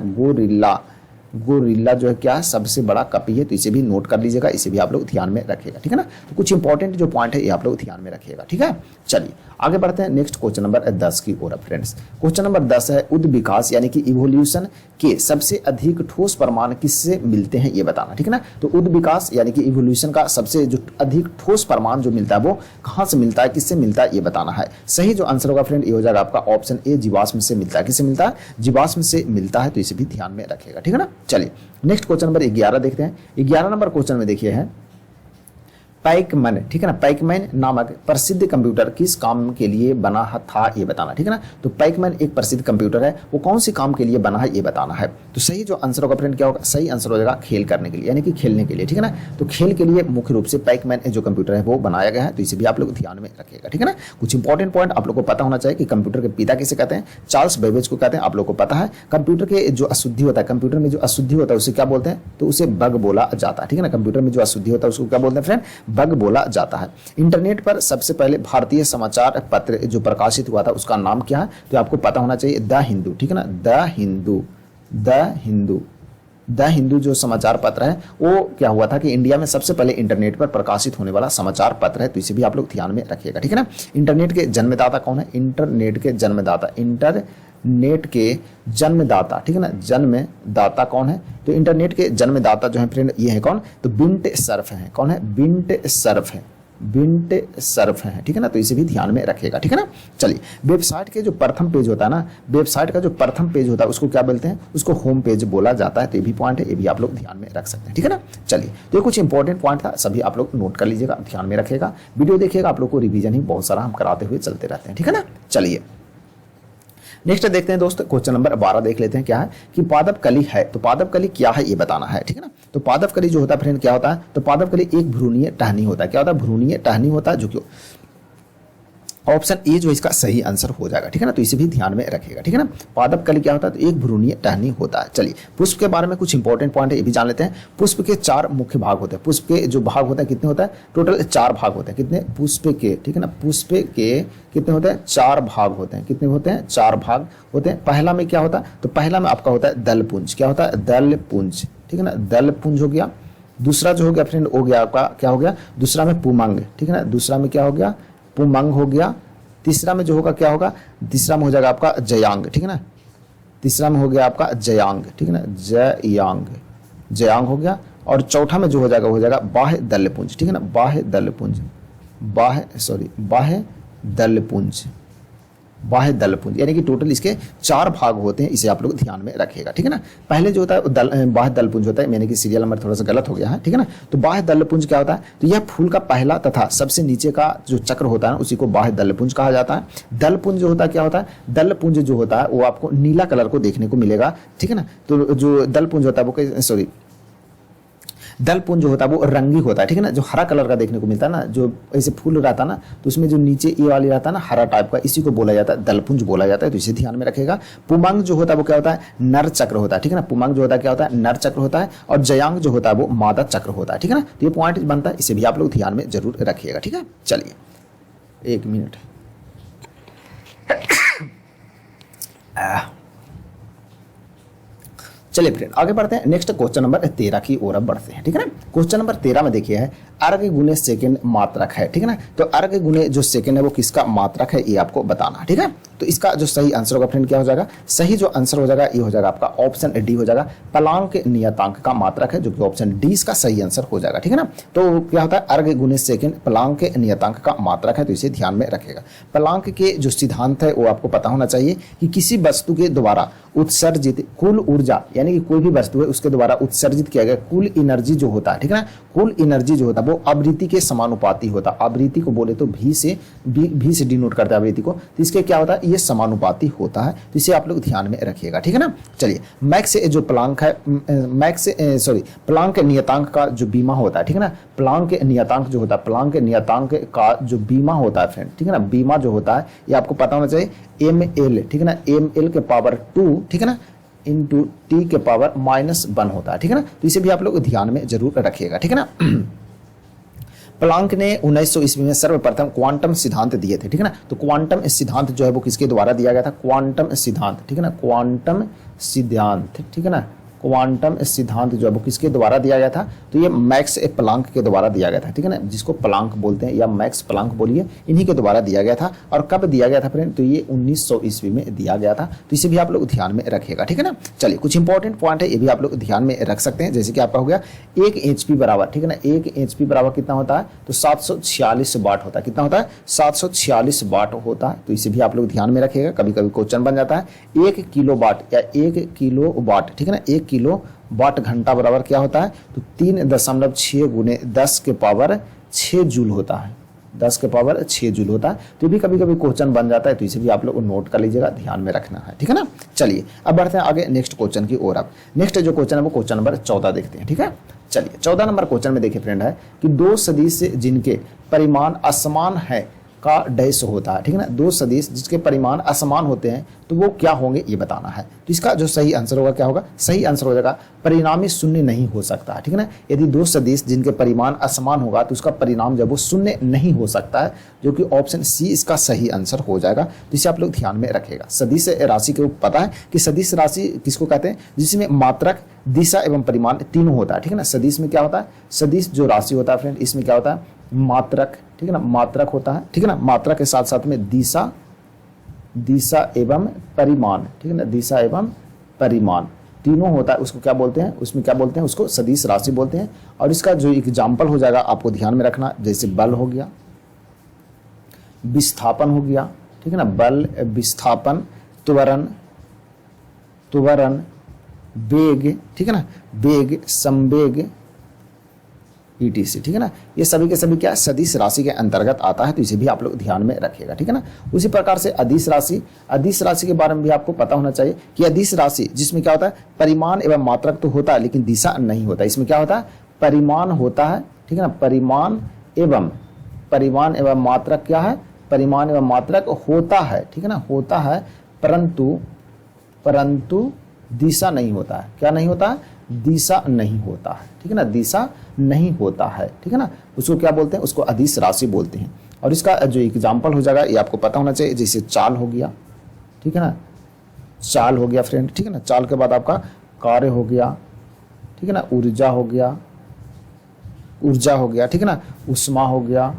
गोरिल्ला जो है क्या है, सबसे बड़ा कपी है। तो इसे भी नोट कर लीजिएगा, इसे भी आप लोग ध्यान में रखिएगा, ठीक है ना। तो कुछ इंपॉर्टेंट जो पॉइंट है ये आप लोग ध्यान में रखिएगा, ठीक है। चलिए आगे बढ़ते हैं नेक्स्ट क्वेश्चन नंबर 10 की ओर फ्रेंड्स। क्वेश्चन नंबर 10 है उद विकास यानी कि इवोल्यूशन के सबसे अधिक ठोस प्रमाण किससे मिलते हैं ये बताना, ठीक है ना। तो उद विकास यानी कि इवोल्यूशन का सबसे जो अधिक ठोस प्रमाण जो मिलता है वो कहां से मिलता है, किससे मिलता है ये बताना है। सही जो आंसर होगा फ्रेंड ये हो जाएगा आपका ऑप्शन ए, जीवाश्म से मिलता है। किससे मिलता है, जीवाश्म से मिलता है। तो इसे भी ध्यान में रखिएगा, ठीक है ना। चलिए नेक्स्ट क्वेश्चन नंबर 11 देखते हैं। 11 नंबर क्वेश्चन में देखिए है पैकमैन, ठीक है ना, पैकमैन नामक प्रसिद्ध कंप्यूटर किस काम के लिए बना था ये बताना, ठीक है ना। तो पैकमैन एक प्रसिद्ध कंप्यूटर है, वो कौन सी काम के लिए बना है ये बताना है। तो सही जो आंसर होगा फ्रेंड क्या होगा, सही आंसर हो जाएगा खेल करने के लिए यानी कि खेलने के लिए, ठीक है ना। तो खेल के लिए मुख्य रूप से पैकमैन जो कंप्यूटर है वो बनाया गया है। तो इसे भी आप लोग ध्यान में रखिएगा, ठीक है ना। कुछ इंपॉर्टेंट पॉइंट आप लोग को पता होना चाहिए कि कंप्यूटर के पिता किसे कहते हैं, चार्ल्स बेबेज को कहते हैं। आप लोग को पता है कंप्यूटर के जो अशुद्धि होता है, कंप्यूटर में जो अशुद्धि होता है उसे क्या बोलते हैं, तो उसे बग बोला जाता है, ठीक है ना। कंप्यूटर में जो अशुद्धि होता है उसको क्या बोलते हैं फ्रेंड, बग बोला जाता है। इंटरनेट पर सबसे पहले भारतीय समाचार पत्र जो प्रकाशित हुआ था उसका नाम क्या है, तो आपको पता होना चाहिए द हिंदू, ठीक है ना, द हिंदू जो समाचार पत्र है वो क्या हुआ था कि इंडिया में सबसे पहले इंटरनेट पर प्रकाशित होने वाला समाचार पत्र है। तो इसे भी आप लोग ध्यान में रखिएगा, ठीक है ना। इंटरनेट के जन्मदाता कौन है, इंटरनेट के जन्मदाता ठीक है ना, जन्मदाता कौन है, तो इंटरनेट के जन्मदाता जो है फ्रेंड ये है कौन, तो बिंट सर्फ है। कौन है, बिंट सर्फ है, ठीक है ना। तो इसे भी ध्यान में रखिएगा, ठीक है ना। चलिए वेबसाइट के जो प्रथम पेज होता है ना, वेबसाइट का जो प्रथम पेज होता है उसको क्या बोलते हैं, उसको होम पेज बोला जाता है। तो ये भी पॉइंट है, ये भी आप लोग ध्यान में रख सकते हैं, ठीक है ना। चलिए तो ये कुछ इंपॉर्टेंट पॉइंट था, सभी आप लोग नोट कर लीजिएगा, ध्यान में रखिएगा। वीडियो देखिएगा, आप लोग को रिवीजन ही बहुत सारा हम कराते हुए चलते रहते हैं, ठीक है ना। चलिए नेक्स्ट देखते हैं दोस्त, क्वेश्चन नंबर 12 देख लेते हैं। क्या है कि पादप कली है, तो पादप कली क्या है ये बताना है, ठीक है ना। तो पादप कली जो होता है फ्रेंड क्या होता है, तो पादप कली एक भ्रूणीय टहनी होता है। क्या होता है, भ्रूणीय टहनी होता है, जो कि ऑप्शन ए जो इसका सही आंसर हो जाएगा, ठीक है ना। तो इसे भी ध्यान में रखिएगा, ठीक है ना। पादप कली क्या होता है, तो एक भ्रूणीय टहनी होता है। चलिए पुष्प के बारे में कुछ इंपॉर्टेंट पॉइंट है ये भी जान लेते हैं। पुष्प के 4 मुख्य भाग होते हैं। पुष्प के जो भाग होते हैं कितने होता है, टोटल 4 भाग होते हैं। कितने, पुष्प के, ठीक है ना, पुष्प के कितने होते हैं, 4 भाग होते हैं। कितने होते हैं, 4 भाग होते हैं। पहला में क्या होता है, तो पहला में आपका होता है दलपुंज। क्या होता है, दलपुंज, ठीक है ना, दलपुंज हो गया। दूसरा जो हो गया फ्रेंड हो गया आपका क्या हो गया, दूसरा में पुमंग, ठीक है ना, दूसरा में क्या हो गया, पुमंग हो गया। तीसरा में जो होगा क्या होगा, तीसरा में हो जाएगा आपका जयांग, ठीक है ना, तीसरा में हो गया आपका जयांग, ठीक है ना, जयांग, जयांग हो गया। और चौथा में जो हो जाएगा बाह्य दलपुंज, ठीक है ना, बाह्य दलपुंज, बाह्य दलपुंज, बाह्य दलपुंज, यानी कि टोटल इसके 4 भाग होते हैं, इसे आप लोग ध्यान में रखिएगा, ठीक है ना। पहले जो होता है बाह्य दलपुंज होता है, यानी कि सीरियल नंबर थोड़ा सा गलत हो गया है, ठीक है ना। तो बाह्य दलपुंज क्या होता है, तो यह फूल का पहला तथा सबसे नीचे का जो चक्र होता है ना, उसी को बाह्य दलपुंज कहा जाता है। दलपुंज जो होता है क्या होता है, दलपुंज जो होता है वो आपको नीला कलर को देखने को मिलेगा, ठीक है ना। तो जो दलपुंज होता है वो दलपुंज जो होता है वो रंगी होता है, ठीक है ना, जो हरा कलर का देखने को मिलता है ना, जो ऐसे फूल रहता है ना, तो उसमें जो नीचे ये वाली रहता है ना हरा टाइप का, इसी को बोला जाता है दलपुंज बोला जाता है, तो इसे ध्यान में रखेगा। पुमांग जो होता है वो क्या होता है, नर चक्र होता है, ठीक है ना, पुमांग जो होता है क्या होता है, नर चक्र होता है। और जयांग जो होता है वो मादा चक्र होता है, ठीक है ना। तो ये पॉइंट बनता है, इसे भी आप लोग ध्यान में जरूर रखिएगा, ठीक है। चलिए 1 मिनट, चलिए फ्रेंड आगे बढ़ते हैं। नेक्स्ट क्वेश्चन नंबर 13 की ओर अब बढ़ते हैं, ठीक है ना। क्वेश्चन नंबर 13 में देखिए है अर्घ गुने सेकंड मात्रक है, ठीक है ना। तो अर्घ गुने जो सेकंड है वो किसका मात्रक है, ये आपको बताना है, ठीक है। तो इसका जो सही आंसर होगा फ्रेंड क्या हो जाएगा, सही जो आंसर हो जाएगा ये हो जाएगा आपका ऑप्शन डी हो जाएगा, पलांक नियतांक का मात्रक है, जो कि ऑप्शन डी इसका सही आंसर हो जाएगा, ठीक है ना। तो क्या होता है, अर्घ गुने सेकंड पलांक नियतांक का मात्रक है, तो इसे ध्यान में रखेगा। पलांक के जो सिद्धांत है वो आपको पता होना चाहिए कि किसी वस्तु के द्वारा उत्सर्जित कुल ऊर्जा, यानी कि कोई भी वस्तु है उसके द्वारा उत्सर्जित किया गया कुल एनर्जी जो होता है, ठीक है ना, कुल एनर्जी जो होता है वो आवृत्ति के समानुपाती होता है। आवृत्ति को बोले तो भी से डिनोट करते हैं आवृत्ति को, तो इसके क्या होता है, ये समानुपाती होता है, तो इसे आप लोग ध्यान में रखिएगा, ठीक है ना। चलिए मैक्स जो प्लांक है, प्लांक नियतांक का जो बीमा होता है, ठीक है ना, प्लांक नियतांक जो होता है, प्लांक नियतांक का जो बीमा होता है फ्रेंड, ठीक है ना, बीमा जो होता है ये आपको पता होना चाहिए ml, ठीक है ना, ml के पावर 2, ठीक है ना, इंटू टी के पावर -1 होता है, ठीक है ना। तो इसे भी आप लोग ध्यान में जरूर रखिएगा, ठीक है ना। प्लांक ने 1900 ईस्वी में सर्वप्रथम क्वांटम सिद्धांत दिए थे, ठीक है ना। तो क्वांटम सिद्धांत जो है वो किसके द्वारा दिया गया था, क्वांटम सिद्धांत, ठीक है ना, क्वांटम सिद्धांत, ठीक है ना, क्वांटम सिद्धांत जो है वो किसके द्वारा दिया गया था, तो ये मैक्स प्लांक के द्वारा दिया गया था, ठीक है ना, जिसको प्लांक बोलते हैं या मैक्स प्लांक बोलिए, इन्हीं के द्वारा दिया गया था। और कब दिया गया था फ्रेंड, तो ये 1900 ईस्वी में दिया गया था, तो इसे भी आप लोग ध्यान में रखिएगा, ठीक है ना। चलिए कुछ इंपॉर्टेंट पॉइंट है ये भी आप लोग ध्यान में रख सकते हैं, जैसे कि आपका हो गया 1 HP बराबर, ठीक है ना, 1 HP बराबर कितना होता है, तो 746 वाट होता है, कितना होता है, 746 वाट होता है, तो इसे भी आप लोग ध्यान में रखिएगा, कभी कभी क्वेश्चन बन जाता है। 1 किलो वाट या 1 किलो वाट, ठीक है ना, 1 किलो वाट घंटा बराबर क्या होता है, तो 3.6 गुने 10 के पावर 6 जूल होता है, 10 के पावर 6 जूल होता है। तो भी कभी कभी क्वेश्चन बन जाता है, तो इसे भी आप लोग नोट कर लीजिएगा, ध्यान में रखना है, ठीक है ना। चलिए अब बढ़ते हैं आगे नेक्स्ट क्वेश्चन की ओर। अब नेक्स्ट जो क्वेश्चन है वो क्वेश्चन नंबर 14 देखते हैं, ठीक है। चलिए 14 नंबर क्वेश्चन में देखिए फ्रेंड है कि 2 सदिश जिनके परिमाण असमान है का डैश होता है, ठीक है ना, 2 सदिश जिसके परिमाण असमान होते हैं तो वो क्या होंगे ये बताना है। तो इसका जो सही आंसर होगा क्या होगा, सही आंसर हो जाएगा परिणामी शून्य नहीं हो सकता है, ठीक है ना। यदि 2 सदिश जिनके परिमाण असमान होगा तो उसका परिणाम जब वो शून्य नहीं हो सकता है, जो कि ऑप्शन सी इसका सही आंसर हो जाएगा। तो इसे आप लोग ध्यान में रखेगा। सदिश राशि के पता है कि सदिश राशि किसको कहते हैं, जिसमें मात्रक, दिशा एवं परिमाण तीनों होता है, ठीक है ना। सदिश में क्या होता है, सदिश जो राशि होता है फ्रेंड, इसमें क्या होता है, मात्रक, ठीक है ना, मात्रक होता है, ठीक है ना, मात्रक के साथ साथ में दिशा एवं परिमाण, ठीक है ना, दिशा एवं परिमाण तीनों होता है, उसको क्या बोलते हैं, उसमें क्या बोलते हैं, उसको सदिश राशि बोलते हैं। और इसका जो एग्जाम्पल हो जाएगा आपको ध्यान में रखना, जैसे बल हो गया, विस्थापन हो गया, ठीक है ना, बल, विस्थापन, त्वरण, वेग, ठीक है ना, वेग, संवेग, ETC, ठीक है ना, ये सभी के सभी क्या सदिश राशि के अंतर्गत आता है, तो इसे भी आप लोग ध्यान में रखिएगा, ठीक है ना। उसी प्रकार से अदिश राशि के बारे में भी आपको पता होना चाहिए कि अदिश राशि जिसमें क्या होता है, परिमाण एवं मात्रक तो होता है लेकिन दिशा नहीं होता। इसमें क्या होता है, परिमाण होता है, ठीक है ना, परिमाण एवं मात्रक क्या है, परिमाण एवं मात्रक होता है, ठीक है ना, होता है, परंतु दिशा नहीं होता है। क्या नहीं होता है, दिशा नहीं होता है, ठीक है ना, दिशा नहीं होता है, ठीक है ना। उसको क्या बोलते हैं, उसको अदिश राशि बोलते हैं। और इसका जो एग्जाम्पल हो जाएगा ये आपको पता होना चाहिए, जैसे चाल हो गया, ठीक है ना, चाल हो गया फ्रेंड, ठीक है ना, चाल के बाद आपका कार्य हो गया, ठीक है ना, ऊर्जा हो गया, ठीक है ना, उष्मा हो गया,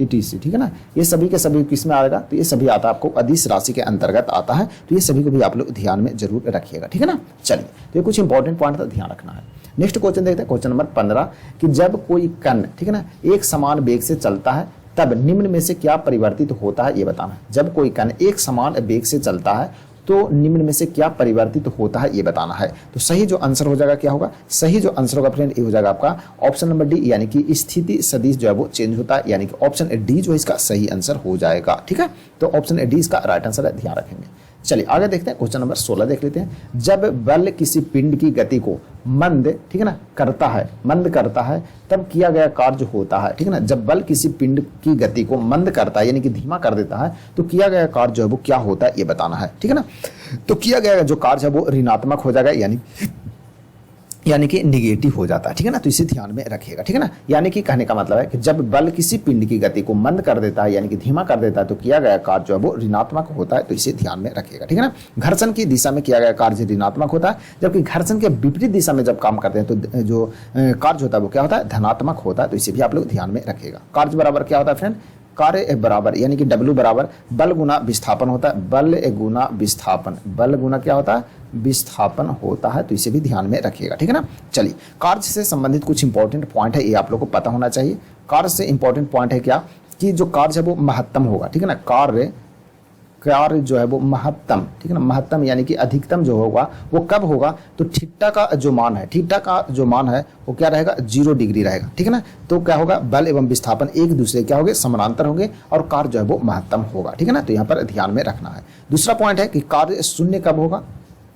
ETC, ठीक है ना, ये सभी के सभी किस में आएगा, तो ये सभी आता है आपको अदिश राशि के अंतर्गत आता है, तो ये सभी को भी आप लोग ध्यान में जरूर रखिएगा, ठीक है ना। चलिए, तो ये कुछ इंपॉर्टेंट पॉइंट का ध्यान रखना है। नेक्स्ट क्वेश्चन देखते हैं, क्वेश्चन नंबर 15 कि जब कोई कण, ठीक है ना, एक समान वेग से चलता है तब निम्न में से क्या परिवर्तित होता है, ये बताना है। जब कोई कण एक समान वेग से चलता है तो निम्न में से क्या परिवर्तित होता है, ये बताना है। तो सही जो आंसर हो जाएगा क्या होगा, सही जो आंसर होगा फ्रेंड ये हो जाएगा आपका ऑप्शन नंबर डी, यानी कि स्थिति सदिश जो है वो चेंज होता है, यानी कि ऑप्शन डी जो है इसका सही आंसर हो जाएगा, ठीक है। तो ऑप्शन डी इसका राइट आंसर है, ध्यान रखेंगे। चलिए आगे देखते हैं, क्वेश्चन नंबर 16 देख लेते हैं। जब बल किसी पिंड की गति को मंद, ठीक है ना, करता है, मंद करता है, तब किया गया कार्य होता है, ठीक है ना। जब बल किसी पिंड की गति को मंद करता है यानी कि धीमा कर देता है, तो किया गया कार्य जो है वो क्या होता है, ये बताना है, ठीक है ना। तो किया गया जो कार्य है वो ऋणात्मक हो जाएगा, यानी कि निगेटिव हो जाता है, ठीक है ना। तो इसे ध्यान में रखिएगा, ठीक है ना। यानी कि कहने का मतलब है कि जब बल किसी पिंड की गति को मंद कर देता है यानी कि धीमा कर देता है, तो किया गया कार्य जो है वो ऋणात्मक होता है, तो इसे ध्यान में रखिएगा, ठीक है ना। घर्षण की दिशा में किया गया कार्य ऋणात्मक होता है, जबकि घर्षण के विपरीत दिशा में जब काम करते हैं तो जो कार्य होता है वो क्या होता है, धनात्मक होता है, तो इसे भी आप लोग ध्यान में रखिएगा। कार्य बराबर क्या होता है फ्रेंड, कार्य बराबर यानी कि W बराबर बल गुना विस्थापन होता है, बल गुना विस्थापन, बल गुना क्या होता है, विस्थापन होता है, तो इसे भी ध्यान में रखिएगा, ठीक है ना। चलिए, कार्य से संबंधित कुछ इंपॉर्टेंट पॉइंट है, ये आप लोग को पता होना चाहिए। कार्य से इंपॉर्टेंट पॉइंट है क्या, कि जो कार्य है वो महत्तम होगा, ठीक है ना। कार्य जो है वो महत्तम, ठीक है ना, महत्तम यानी कि अधिकतम जो होगा वो कब होगा, तो थीटा का जो मान है, थीटा का जो मान है वो क्या रहेगा, 0 डिग्री रहेगा, ठीक है ना। तो क्या होगा, बल एवं विस्थापन एक दूसरे क्या होंगे, समानांतर होंगे और कार्य जो है वो महत्तम होगा, ठीक है ना। तो यहाँ पर ध्यान में रखना है। दूसरा पॉइंट है कि कार्य शून्य कब होगा,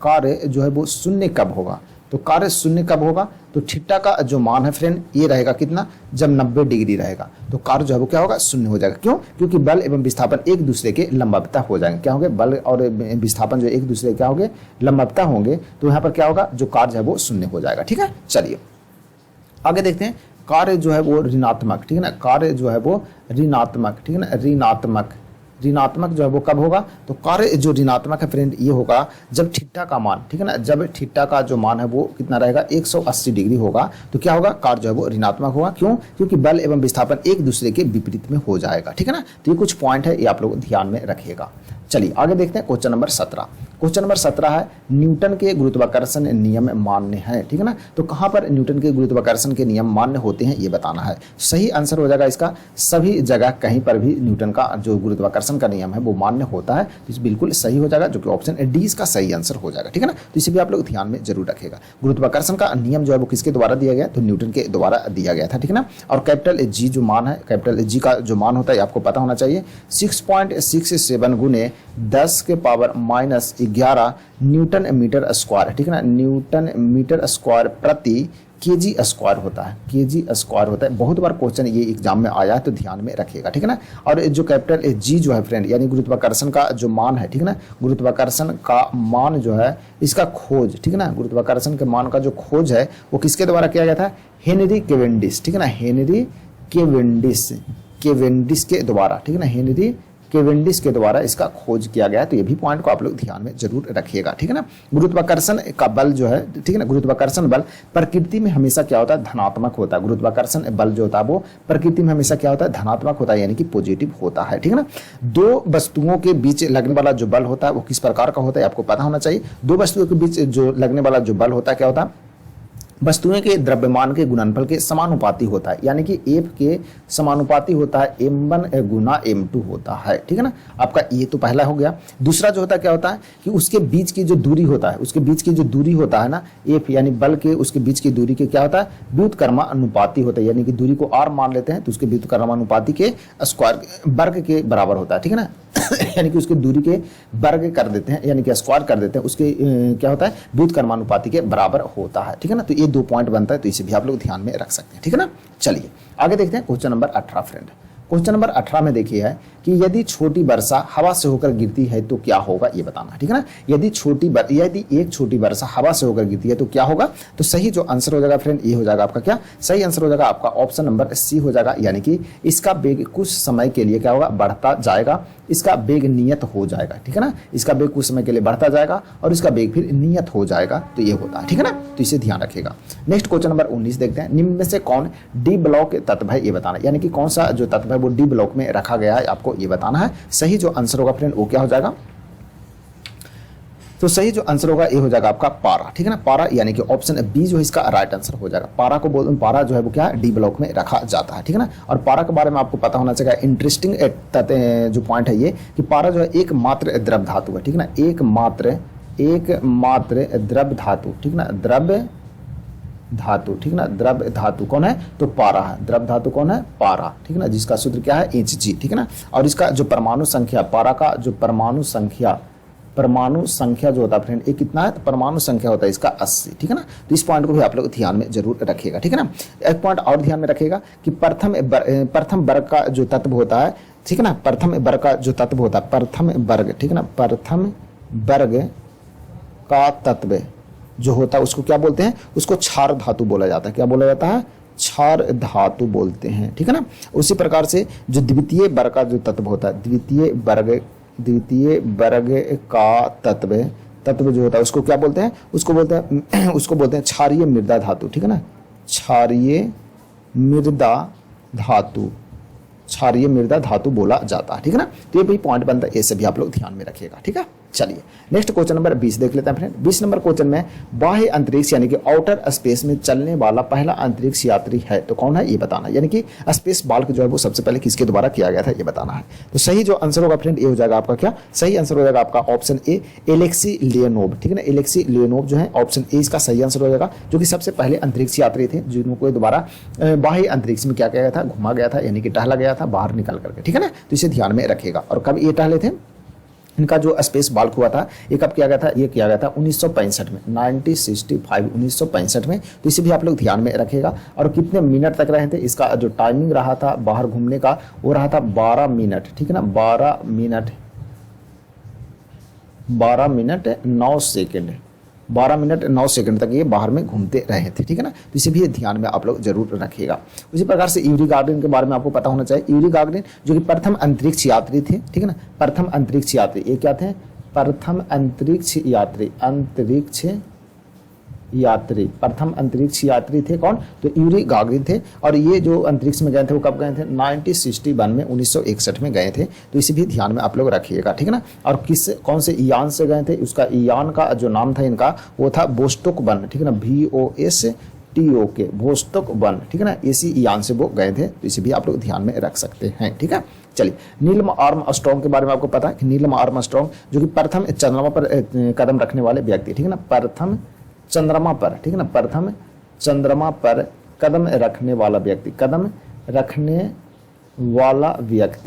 कार्य जो है वो शून्य कब होगा, तो कार्य शून्य कब होगा, तो थीटा का जो मान है फ्रेंड ये रहेगा कितना, जब 90 डिग्री रहेगा, तो कार्य जो है वो क्या होगा, शून्य हो जाएगा। क्यों, क्योंकि बल एवं विस्थापन एक दूसरे के लंबवतः हो जाएंगे, क्या होंगे, बल और विस्थापन जो एक दूसरे क्या होंगे, लंबवतः होंगे, तो यहाँ पर क्या होगा, जो कार्य है वो शून्य हो जाएगा, ठीक है। चलिए आगे देखते हैं, कार्य जो है वो ऋणात्मक, ठीक है ना, कार्य जो है वो ऋणात्मक, ठीक है ना, ऋणात्मक जो है वो कब होगा, तो कार्य जो ऋणात्मक है फ्रेंड ये होगा जब थीटा का मान, ठीक है ना, जब थीटा का जो मान है वो कितना रहेगा, 180 डिग्री होगा, तो क्या होगा, कार्य जो है वो ऋणात्मक होगा। क्यों, क्योंकि बल एवं विस्थापन एक दूसरे के विपरीत में हो जाएगा, ठीक है ना। तो ये कुछ पॉइंट है, ये आप लोग ध्यान में रखिएगा। चलिए आगे देखते हैं, क्वेश्चन नंबर 17। क्वेश्चन नंबर 17 है, न्यूटन के गुरुत्वाकर्षण नियम मान्य है, ठीक है ना। तो कहाँ पर न्यूटन के गुरुत्वाकर्षण के नियम मान्य होते हैं, ये बताना है। सही आंसर हो जाएगा इसका, सभी जगह कहीं पर भी न्यूटन का जो गुरुत्वाकर्षण का नियम है वो मान्य होता है, तो बिल्कुल सही हो जाएगा, जो कि ऑप्शन डी इसका सही आंसर हो जाएगा, ठीक है ना। तो इसे भी आप लोग ध्यान में जरूर रखेगा। गुरुत्वाकर्षण का नियम जो है वो किसके द्वारा दिया गया, तो न्यूटन के द्वारा दिया गया था, ठीक है ना। और कैपिटल जी जो मान है, कैपिटल जी का जो मान होता है आपको पता होना चाहिए, 6.67 गुने 10 के पावर -11 न्यूटन मीटर स्क्वायर, ठीक है ना, न्यूटन मीटर स्क्वायर प्रति केजी स्क्वायर होता है, केजी स्क्वायर होता है। बहुत बार क्वेश्चन ये एग्जाम में आया है, तो ध्यान में रखिएगा, ठीक है ना। और जो कैपिटल जी जो है फ्रेंड यानी गुरुत्वाकर्षण का जो मान है, ठीक है ना, गुरुत्वाकर्षण का मान जो है इसका खोज, ठीक है ना, गुरुत्वाकर्षण के मान का जो खोज है वो किसके द्वारा किया गया था, हेनरी केवेंडिश, ठीक है ना, हेनरी केवेंडिश के द्वारा, ठीक है ना, हेनरी केवेंडिश के द्वारा इसका खोज किया गया है। तो ये भी पॉइंट को आप लोग ध्यान में जरूर रखिएगा, ठीक है ना। गुरुत्वाकर्षण का बल जो है, ठीक है ना, गुरुत्वाकर्षण बल प्रकृति में हमेशा क्या होता है, धनात्मक होता है। गुरुत्वाकर्षण बल जो होता है वो प्रकृति में हमेशा क्या होता है, धनात्मक होता है, यानी कि पॉजिटिव होता है, ठीक है ना। दो वस्तुओं के बीच लगने वाला जो बल होता है वो किस प्रकार का होता है, आपको पता होना चाहिए। दो वस्तुओं के बीच जो लगने वाला जो बल होता है क्या होता है, वस्तुएं के द्रव्यमान के गुणनफल के समानुपाती होता है, यानी कि F के समानुपाती होता है, m1 गुना m2 होता है, ठीक है ना। आपका ये तो पहला हो गया। दूसरा जो होता है क्या होता है कि उसके बीच की जो दूरी होता है, उसके बीच की जो दूरी होता है ना, F यानी बल के उसके बीच की दूरी के क्या होता है, व्युत्क्रमानुपाती होता है, यानी कि दूरी को r मान लेते हैं तो उसके व्युत्क्रमानुपाती के स्क्वायर वर्ग के बराबर होता है, ठीक है ना। यानी कि उसकी दूरी के वर्ग कर देते हैं, यानी कि स्क्वायर कर देते हैं, उसके क्या होता है, व्युत्क्रमानुपाती के बराबर होता है, ठीक है ना। तो ये 2 पॉइंट बनता है, तो इसे भी आप लोग ध्यान में रख सकते हैं, ठीक है ना। चलिए आगे देखते हैं, question number 18 friend. Question number 18 में देखिए है कि यदि छोटी वर्षा हवा से होकर गिरती है तो क्या होगा, ये बताना है, ठीक है ना। यदि एक छोटी वर्षा हवा से होकर गिरती है तो क्या होगा, तो सही जो आंसर हो जाएगा फ्रेंड ये हो जाएगा आपका क्या, सही आंसर हो जाएगा आपका ऑप्शन नंबर सी हो जाएगा, यानी कि इसका वेग कुछ समय के लिए क्या होगा, बढ़ता जाएगा, इसका वेग नियत हो जाएगा, ठीक है ना। इसका वेग कुछ समय के लिए बढ़ता जाएगा और इसका वेग फिर नियत हो जाएगा, तो ये होता है, ठीक है ना। तो इसे ध्यान रखिएगा। नेक्स्ट क्वेश्चन नंबर 19 देखते हैं, निम्न में से कौन डी ब्लॉक तत्व है, ये बताना, यानी कि कौन सा जो तत्व है वो डी ब्लॉक में रखा गया है, आपको ये बताना है। सही जो आंसर होगा फ्रेंड वो क्या हो जाएगा, तो सही जो आंसर होगा ये हो जाएगा आपका पारा, ठीक है ना। पारा यानी कि ऑप्शन बी जो है इसका राइट आंसर हो जाएगा। पारा जो है वो क्या है, डी ब्लॉक में रखा जाता है, ठीक है ना। और पारा के बारे में आपको पता होना चाहिए, इंटरेस्टिंग जो पॉइंट है ये कि पारा जो है एकमात्र द्रव धातु है, ठीक है ना। एकमात्र द्रव धातु, ठीक ना, द्रव धातु, ठीक ना। द्रव धातु कौन है, तो पारा है। द्रव धातु कौन है, पारा, ठीक है ना, जिसका सूत्र क्या है, Hg, ठीक है ना। और इसका जो परमाणु संख्या, पारा का जो परमाणु संख्या जो होता है फ्रेंड, ये कितना है, तो परमाणु संख्या होता है इसका 80, ठीक है ना। तो इस पॉइंट को भी आप लोग ध्यान में जरूर रखिएगा, ठीक है ना। एक पॉइंट और ध्यान में रखिएगा कि प्रथम वर्ग का जो तत्व होता है, ठीक है ना, प्रथम वर्ग का जो तत्व होता है, प्रथम वर्ग, ठीक है ना, प्रथम वर्ग का तत्व जो होता है उसको क्या बोलते हैं, उसको क्षार धातु बोला जाता है। क्या बोला जाता है, क्षार धातु बोलते हैं, ठीक है ना। उसी प्रकार से जो द्वितीय वर्ग का जो तत्व होता है, द्वितीय वर्ग का तत्व जो होता है उसको क्या बोलते हैं, उसको बोलते हैं क्षारीय मृदा धातु, ठीक है ना। क्षारीय मृदा धातु बोला जाता है, ठीक है ना। तो ये भी पॉइंट बनता है, ये सभी आप लोग ध्यान में रखिएगा, ठीक है। चलिए नेक्स्ट क्वेश्चन नंबर 20 देख लेते हैं फ्रेंड। 20 नंबर क्वेश्चन में बाह्य अंतरिक्ष यानी कि आउटर स्पेस में चलने वाला पहला अंतरिक्ष यात्री है, तो कौन है ये बताना है। यानी कि स्पेस बाल्क जो है वो सबसे पहले किसके द्वारा किया गया था ये बताना है। तो सही जो आंसर होगा फ्रेंड ये हो जाएगा आपका क्या, सही आंसर हो जाएगा आपका ऑप्शन ए, एलेक्सी लियोनोव, ठीक है ना। एलेक्सी लियोनोव जो है ऑप्शन ए इसका सही आंसर हो जाएगा, जो कि सबसे पहले अंतरिक्ष यात्री थे जिनको द्वारा बाह्य अंतरिक्ष में क्या किया गया था, घुमा गया था, यानी कि टहला गया था बाहर निकल करके, ठीक है ना। तो इसे ध्यान में रखिएगा। और कब ये टहले थे, इनका जो स्पेस बाल्क हुआ था ये कब किया गया था, ये किया गया था 1965 में, 1965 में। तो इसे भी आप लोग ध्यान में रखिएगा। और कितने मिनट तक रहे थे, इसका जो टाइमिंग रहा था बाहर घूमने का वो रहा था 12 मिनट, ठीक है ना, 12 मिनट 9 सेकंड तक ये बाहर में घूमते रहे थे, ठीक है ना। तो इसे भी ध्यान में आप लोग जरूर रखिएगा। उसी प्रकार से यूरी गागरिन के बारे में आपको पता होना चाहिए। यूरी गागरिन जो कि प्रथम अंतरिक्ष यात्री थे, ठीक है ना, प्रथम अंतरिक्ष यात्री, ये क्या थे, प्रथम अंतरिक्ष यात्री थे कौन, तो यूरी गागरिन थे। और ये जो अंतरिक्ष में गए थे वो कब गए थे, 1961 में, 1961 में गए थे। तो इसे भी ध्यान में आप लोग रखिएगा, ठीक है ना। और कौन से यान से गए थे, उसका यान का जो नाम था इनका वो था वोस्टोक 1, ठीक है ना, VOSTOK, वोस्टोक 1, ठीक है ना, इसी यान से वो गए थे। तो इसे भी आप लोग ध्यान में रख सकते हैं, ठीक है। चलिए नील आर्मस्ट्रांग के बारे में आपको पता है कि नील आर्मस्ट्रांग जो कि प्रथम चंद्रमा पर कदम रखने वाले व्यक्ति, ठीक है ना, प्रथम चंद्रमा पर, ठीक है ना, प्रथम चंद्रमा पर कदम रखने वाला व्यक्ति थे,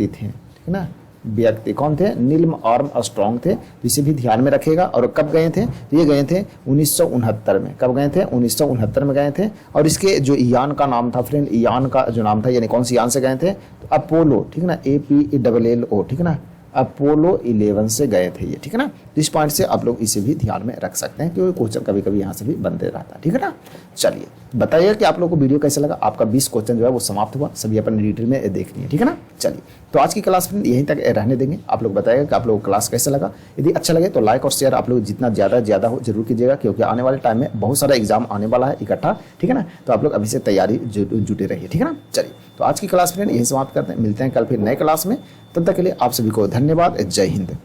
ठीक है ना, व्यक्ति कौन थे, नील आर्मस्ट्रांग थे। तो इसे भी ध्यान में रखिएगा। और कब गए थे, तो ये गए थे 1969 में। कब गए थे, 1969 में गए थे। और इसके जो यान का नाम था फ्रेंड, यान का जो नाम था यानी कौन सी यान से गए थे, तो अपोलो, ठीक है ना, APOLO, ठीक है ना, अपोलो 11 से गए थे ये, ठीक है ना। तो इस पॉइंट से आप लोग इसे भी ध्यान में रख सकते हैं क्योंकि क्वेश्चन कभी कभी यहाँ से भी बनते रहता है, ठीक है ना। चलिए बताइए कि आप लोग को वीडियो कैसा लगा। आपका 20 क्वेश्चन जो है वो समाप्त हुआ, सभी अपन डिटेल में देखनी है, ठीक है ना। चलिए तो आज की क्लास में यहीं तक रहने देंगे। आप लोग बताइएगा कि आप लोग को क्लास कैसा लगा। यदि अच्छा लगे तो लाइक और शेयर आप लोग जितना ज़्यादा हो जरूर कीजिएगा, क्योंकि आने वाले टाइम में बहुत सारा एग्जाम आने वाला है इकट्ठा, ठीक है ना। तो आप लोग अभी से तैयारी जुटे रहिए, ठीक है ना। चलिए तो आज की क्लास में यही समाप्त करते हैं, मिलते हैं कल फिर नए क्लास में। तब तक के लिए आप सभी को धन्यवाद। जय हिंद।